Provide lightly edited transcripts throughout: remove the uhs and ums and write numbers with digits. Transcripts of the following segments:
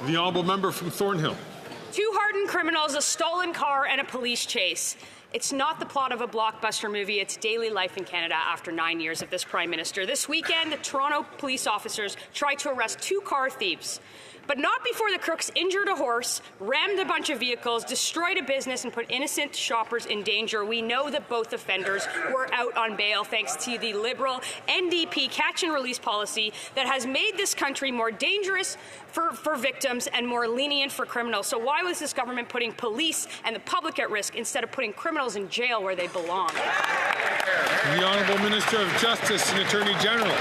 The honourable member from Thornhill. Two hardened criminals, a stolen car, and a police chase. It's not the plot of a blockbuster movie, it's daily life in Canada after 9 years of this Prime Minister. This weekend, the Toronto police officers tried to arrest two car thieves, but not before the crooks injured a horse, rammed a bunch of vehicles, destroyed a business, and put innocent shoppers in danger. We know that both offenders were out on bail thanks to the Liberal NDP catch-and-release policy that has made this country more dangerous for victims and more lenient for criminals. So why was this government putting police and the public at risk instead of putting criminals in jail where they belong? The Honourable Minister of Justice and Attorney General.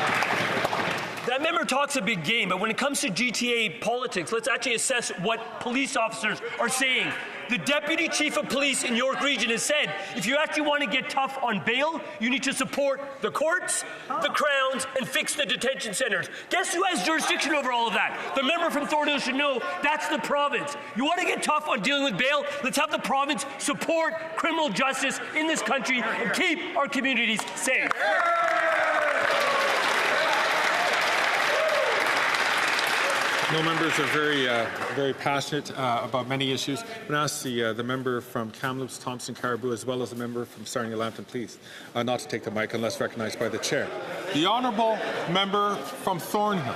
That member talks a big game, but when it comes to GTA politics, let's actually assess what police officers are saying. The Deputy Chief of Police in York Region has said, if you actually want to get tough on bail, you need to support the courts, the crowns, and fix the detention centres. Guess who has jurisdiction over all of that? The member from Thornhill should know that's the province. You want to get tough on dealing with bail? Let's have the province support criminal justice in this country and keep our communities safe. No, members are very passionate about many issues. I'm going to ask the member from Kamloops, Thompson, Caribou, as well as the member from Sarnia, Lambton, please, not to take the mic unless recognized by the chair. The honourable member from Thornhill.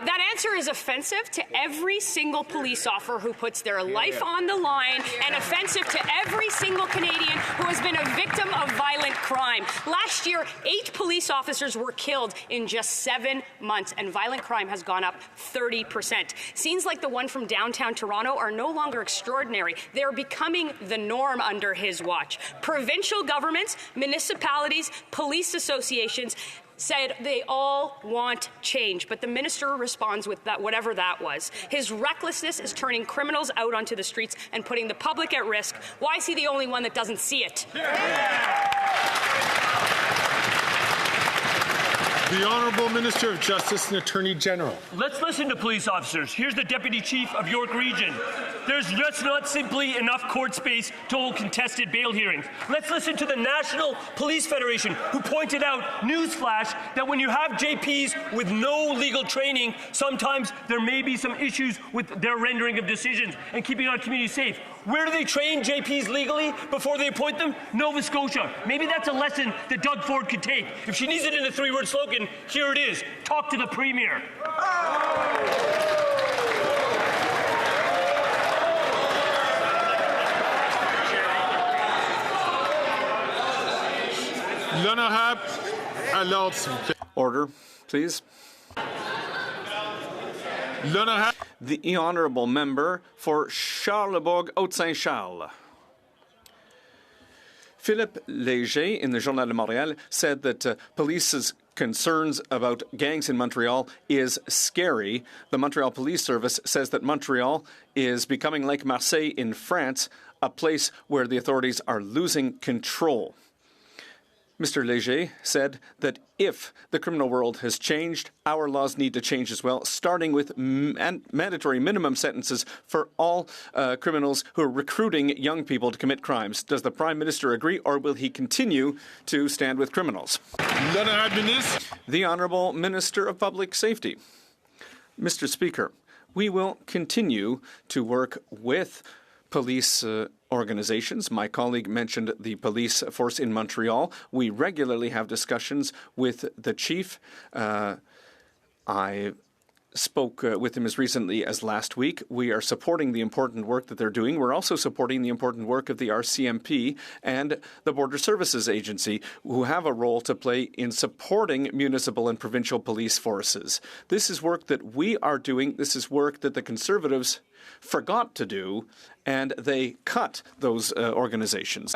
That answer is offensive to every single police officer who puts their life on the line and offensive to every single Canadian who has been a victim of violent crime. Last year, 8 police officers were killed in just 7 months, and violent crime has gone up 30%. Scenes like the one from downtown Toronto are no longer extraordinary. They're becoming the norm under his watch. Provincial governments, municipalities, police associations said they all want change, but the minister responds with that, whatever that was. His recklessness is turning criminals out onto the streets and putting the public at risk. Why is he the only one that doesn't see it? The Honourable Minister of Justice and Attorney General. Let's listen to police officers. Here's the Deputy Chief of York Region. There's just not simply enough court space to hold contested bail hearings. Let's listen to the National Police Federation, who pointed out, newsflash, that when you have JPs with no legal training, sometimes there may be some issues with their rendering of decisions and keeping our community safe. Where do they train JPs legally before they appoint them? Nova Scotia. Maybe that's a lesson that Doug Ford could take. If she needs it in a 3-word slogan, here it is. Talk to the Premier. Order, please. The honourable member for Charlebourg, Haute-Saint-Charles. Philippe Léger in the Journal de Montréal said that police's concerns about gangs in Montreal is scary. The Montreal Police Service says that Montreal is becoming like Marseille in France, a place where the authorities are losing control. Mr. Léger said that if the criminal world has changed, our laws need to change as well, starting with mandatory minimum sentences for all criminals who are recruiting young people to commit crimes. Does the Prime Minister agree, or will he continue to stand with criminals? The Honourable Minister of Public Safety. Mr. Speaker, we will continue to work with police organizations. My colleague mentioned the police force in Montreal. We regularly have discussions with the chief. I spoke with him as recently as last week. We are supporting the important work that they're doing. We're also supporting the important work of the RCMP and the Border Services Agency, who have a role to play in supporting municipal and provincial police forces. This is work that we are doing. This is work that the Conservatives forgot to do, and they cut those organizations.